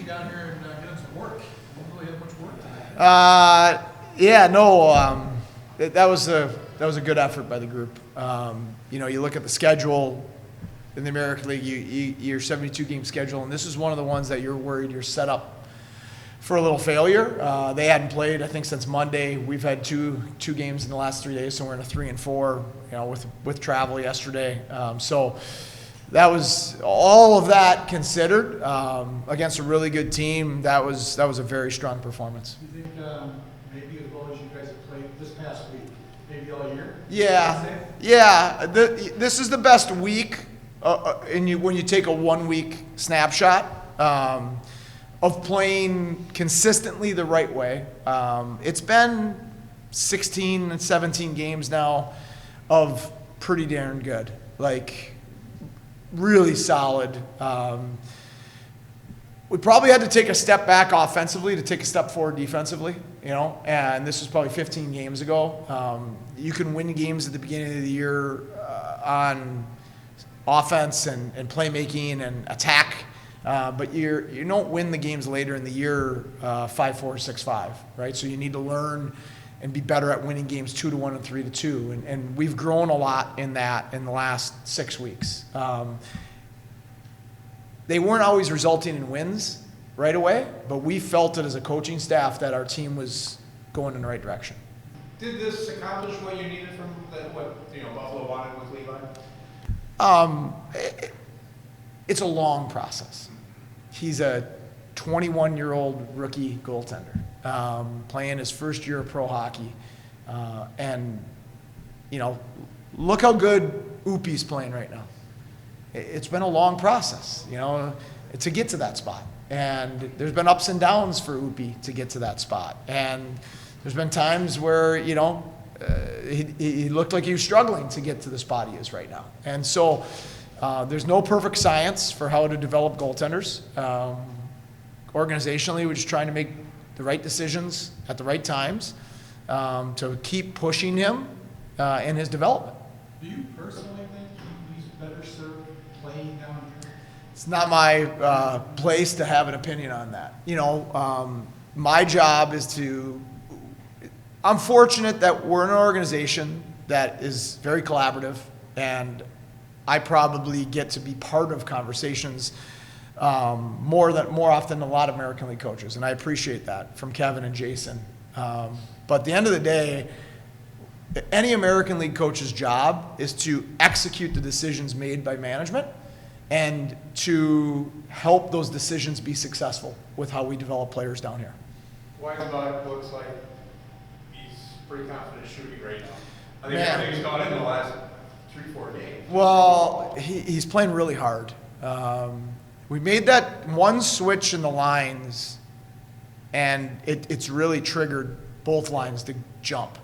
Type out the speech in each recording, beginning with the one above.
down here and get him some work. I didn't really have much work today. That was a good effort by the group. You look at the schedule in the American League, your 72-game schedule, and this is one of the ones that you're worried you're set up for a little failure. They hadn't played, I think, since Monday. We've had two games in the last 3 days, so we're in a 3-4. With travel yesterday. So that was all of that considered against a really good team. That was a very strong performance. Do you think maybe as well as you guys have played this past week, maybe all year? Yeah. This is the best week, when you take a 1-week snapshot of playing consistently the right way. It's been 16 and 17 games now of pretty darn good, like really solid. We probably had to take a step back offensively to take a step forward defensively, and this was probably 15 games ago. You can win games at the beginning of the year on offense and playmaking and attack, but you don't win the games later in the year 5-4, 6-5, right? So you need to learn and be better at winning games 2-1 and 3-2, and we've grown a lot in that in the last 6 weeks. They weren't always resulting in wins right away, but we felt it as a coaching staff that our team was going in the right direction. Did this accomplish what you needed from what Buffalo wanted with Levi? It's a long process. He's a 21-year-old rookie goaltender playing his first year of pro hockey, and look how good Oopie's playing right now. It's been a long process, to get to that spot. And there's been ups and downs for Oopie to get to that spot. And there's been times where, he looked like he was struggling to get to the spot he is right now. And so there's no perfect science for how to develop goaltenders. Organizationally, we're just trying to make the right decisions at the right times to keep pushing him in his development. Do you personally think he's better served playing down here? It's not my place to have an opinion on that. My job is I'm fortunate that we're in an organization that is very collaborative, and I probably get to be part of conversations more often than a lot of American League coaches, and I appreciate that from Kevin and Jason. But at the end of the day, any American League coach's job is to execute the decisions made by management and to help those decisions be successful with how we develop players down here. Weisbach looks like he's pretty confident shooting right now. I think everything's gone in the last 3-4 games. Well, he's playing really hard. We made that one switch in the lines, and it's really triggered both lines to jump.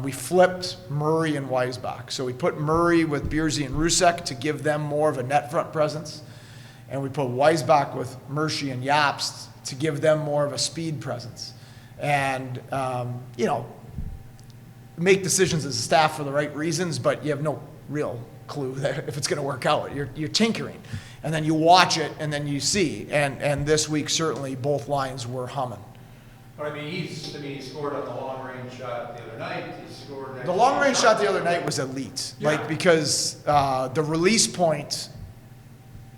We flipped Murray and Weisbach. So we put Murray with Bierzy and Rusek to give them more of a net front presence. And we put Weisbach with Murphy and Jobst to give them more of a speed presence. And, make decisions as a staff for the right reasons, but you have no real clue that if it's going to work out. You're tinkering. And then you watch it, and then you see. And this week, certainly, both lines were humming. But he scored on the long-range shot the other night. He scored. The long-range shot the other night was elite, because the release point.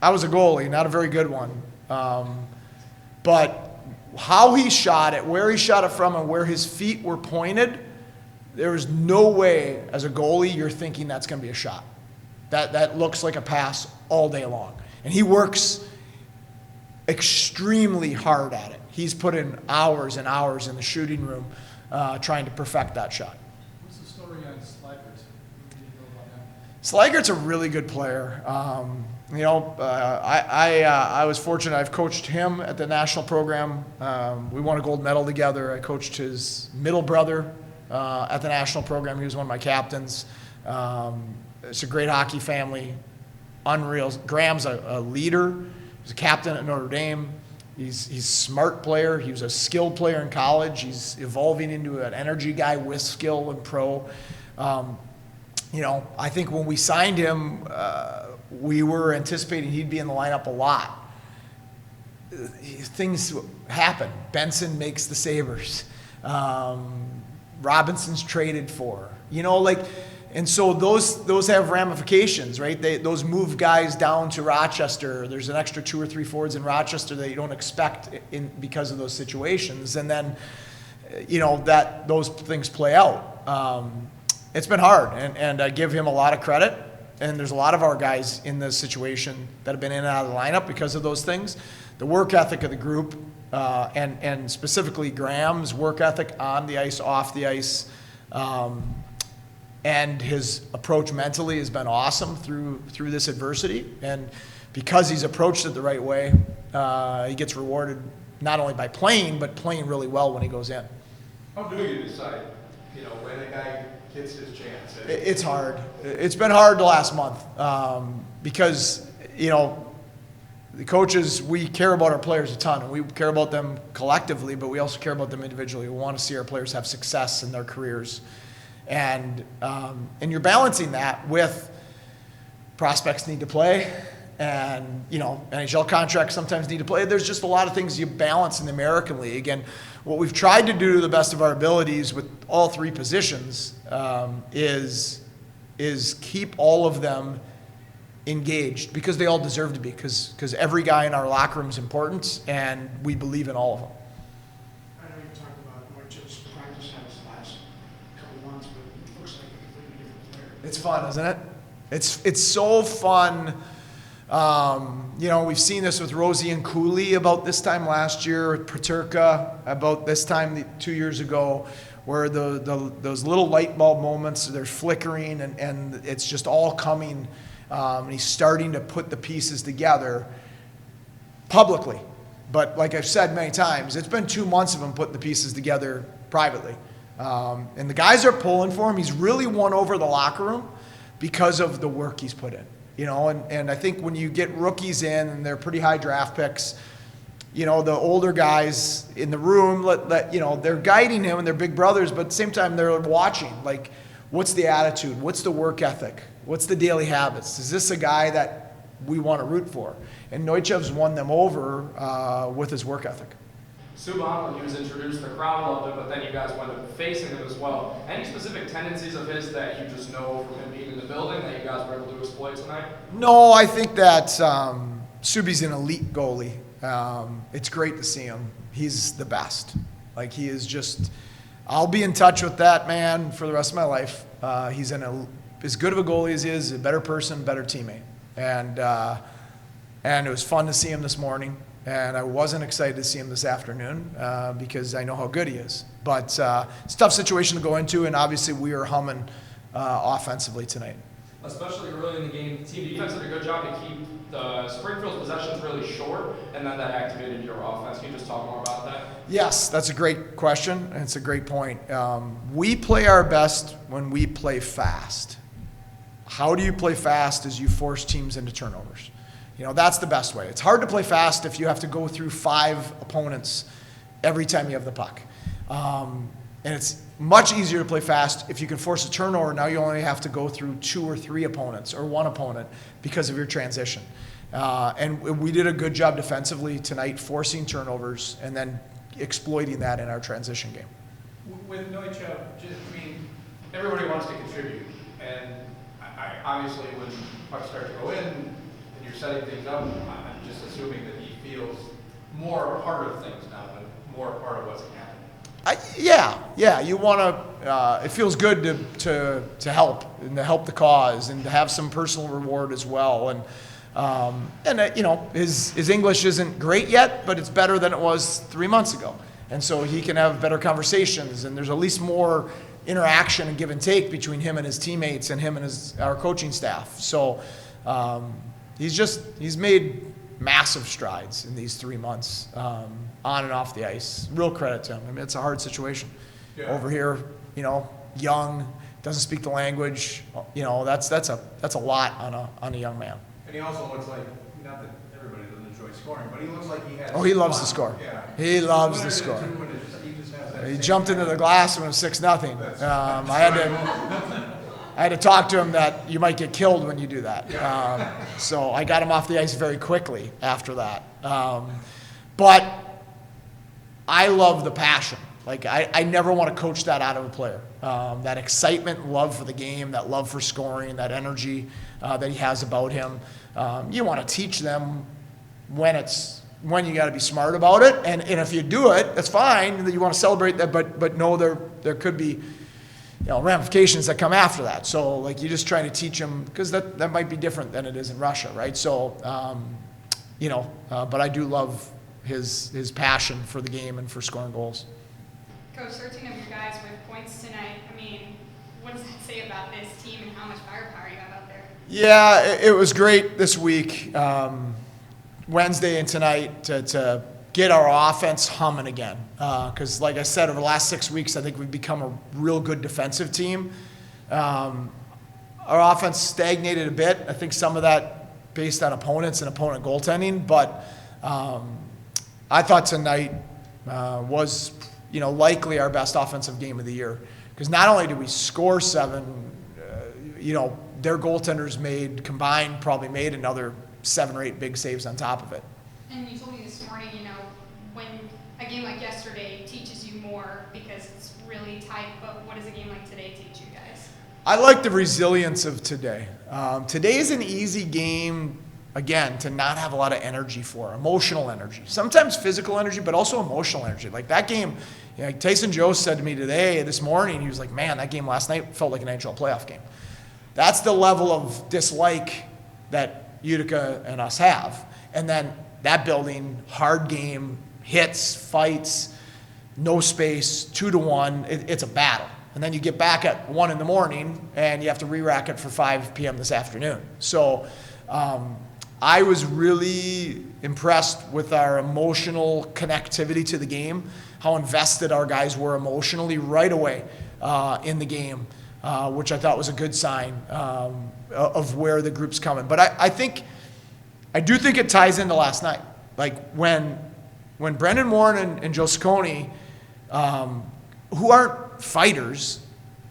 I was a goalie, not a very good one, but how he shot it, where he shot it from, and where his feet were pointed, there was no way as a goalie you're thinking that's going to be a shot. That looks like a pass all day long, and he works extremely hard at it. He's put in hours and hours in the shooting room trying to perfect that shot. What's the story on Slygert? What do you know about him? Slygert's a really good player. I was fortunate. I've coached him at the national program. We won a gold medal together. I coached his middle brother at the national program. He was one of my captains. It's a great hockey family. Unreal. Graham's a leader. He's a captain at Notre Dame. He's a smart player. He was a skilled player in college. He's evolving into an energy guy with skill and pro. I think when we signed him, we were anticipating he'd be in the lineup a lot. things happen. Benson makes the Sabres. Robinson's traded for. And so those have ramifications, right? Those move guys down to Rochester. There's an extra 2 or 3 forwards in Rochester that you don't expect because of those situations. And then, that those things play out. It's been hard, and I give him a lot of credit. And there's a lot of our guys in this situation that have been in and out of the lineup because of those things. The work ethic of the group, and specifically Graham's work ethic on the ice, off the ice, and his approach mentally has been awesome through this adversity. And because he's approached it the right way, he gets rewarded not only by playing, but playing really well when he goes in. How do you decide, when a guy gets his chance? It's hard. It's been hard the last month because, the coaches, we care about our players a ton, and we care about them collectively, but we also care about them individually. We want to see our players have success in their careers. And you're balancing that with prospects need to play, and NHL contracts sometimes need to play. There's just a lot of things you balance in the American League, and what we've tried to do to the best of our abilities with all 3 positions is keep all of them engaged, because they all deserve to be, because every guy in our locker room is important, and we believe in all of them. I know you talked about what just practice has the last couple months, but it looks like a completely different player. It's fun, isn't it? It's so fun. We've seen this with Rosie and Cooley about this time last year, with Paterka about this time 2 years ago, where those little light bulb moments, they're flickering, and it's just all coming. And he's starting to put the pieces together publicly. But like I've said many times, it's been 2 months of him putting the pieces together privately. And the guys are pulling for him. He's really won over the locker room because of the work he's put in. And I think when you get rookies in and they're pretty high draft picks, the older guys in the room, they're guiding him and they're big brothers, but at the same time they're watching. Like, what's the attitude? What's the work ethic? What's the daily habits? Is this a guy that we want to root for? And Neuchev's won them over with his work ethic. Subban, when he was introduced, the crowd loved him, but then you guys went up facing him as well. Any specific tendencies of his that you just know from him being in the building that you guys were able to exploit tonight? No, I think that Subi's an elite goalie. It's great to see him. He's the best. Like, he is just, I'll be in touch with that man for the rest of my life. He's as good of a goalie as he is, a better person, better teammate. And it was fun to see him this morning. And I wasn't excited to see him this afternoon because I know how good he is. But it's a tough situation to go into, and obviously we are humming offensively tonight. Especially early in the game, the team defense did a good job to keep the Springfield's possessions really short, and then that activated your offense. Can you just talk more about that? Yes, that's a great question, and it's a great point. We play our best when we play fast. How do you play fast? Is you force teams into turnovers. That's the best way. It's hard to play fast if you have to go through 5 opponents every time you have the puck. And it's much easier to play fast if you can force a turnover. Now you only have to go through 2 or 3 opponents or 1 opponent because of your transition. And we did a good job defensively tonight, forcing turnovers and then exploiting that in our transition game. With Neuchev, everybody wants to contribute. And I obviously, when pucks start to go in, and you're setting things up, I'm just assuming that he feels more a part of things now and more a part of what's happening. Yeah. You want to. It feels good to help and to help the cause and to have some personal reward as well. And his English isn't great yet, but it's better than it was 3 months ago. And so he can have better conversations, and there's at least more interaction and give and take between him and his teammates and him and our coaching staff. So he's made massive strides in these 3 months, on and off the ice. Real credit to him. It's a hard situation. Yeah. Over here, young, doesn't speak the language. That's a lot on a young man. And he also looks like, not that everybody doesn't enjoy scoring, but he looks like he has. Oh, he loves to score. Yeah. He loves to score. He jumped into the glass when it was 6-0. I had to talk to him that you might get killed when you do that. So I got him off the ice very quickly after that. But I love the passion. Like, I never want to coach that out of a player. That excitement, love for the game, that love for scoring, that energy that he has about him. You want to teach them when you got to be smart about it. And if you do it, that's fine. You want to celebrate that, but know there could be ramifications that come after that. So, like, you're just trying to teach them, because that might be different than it is in Russia, right? So, but I do love his passion for the game and for scoring goals. Coach, 13 of your guys with points tonight. I mean, what does that say about this team and how much firepower you have out there? Yeah, it was great this week, Wednesday and tonight, to get our offense humming again. Because, like I said, over the last 6 weeks, I think we've become a real good defensive team. Our offense stagnated a bit. I think some of that based on opponents and opponent goaltending. But I thought tonight was likely our best offensive game of the year. Because not only did we score 7, their goaltenders probably made another 7 or 8 big saves on top of it. And you told me this morning, when a game like yesterday teaches you more because it's really tight, but what does a game like today teach you guys? I like the resilience of today. Today's an easy game, again, to not have a lot of energy for, emotional energy. Sometimes physical energy, but also emotional energy. Like that game, Tyson Joe said to me this morning, he was like, man, that game last night felt like an NHL playoff game. That's the level of dislike that Utica and us have. And then that building, hard game, hits, fights, no space, 2-1, it's a battle. And then you get back at 1 in the morning and you have to re-rack it for 5 p.m. this afternoon. So I was really impressed with our emotional connectivity to the game, how invested our guys were emotionally right away in the game, which I thought was a good sign of where the group's coming. But I do think it ties into last night. Like when Brendan Warren and Joe Ciccone, who aren't fighters,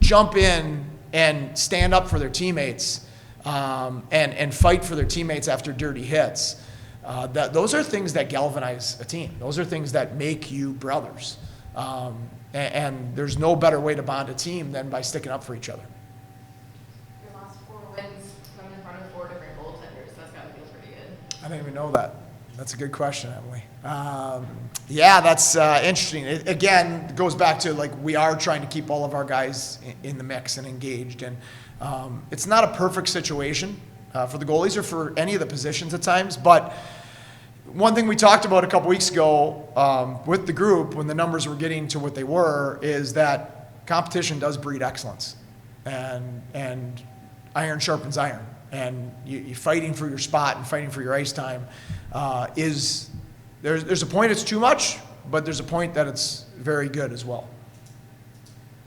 jump in and stand up for their teammates and fight for their teammates after dirty hits, those are things that galvanize a team. Those are things that make you brothers. And there's no better way to bond a team than by sticking up for each other. Your last 4 wins come in front of 4 different goaltenders. That's got to feel pretty good. I didn't even know that. That's a good question, Emily. Yeah, that's interesting. It, again, goes back to, like, we are trying to keep all of our guys in the mix and engaged. And it's not a perfect situation for the goalies or for any of the positions at times. But one thing we talked about a couple weeks ago with the group, when the numbers were getting to what they were, is that competition does breed excellence. And iron sharpens iron. And you fighting for your spot and fighting for your ice time there's a point it's too much, but there's a point that it's very good as well.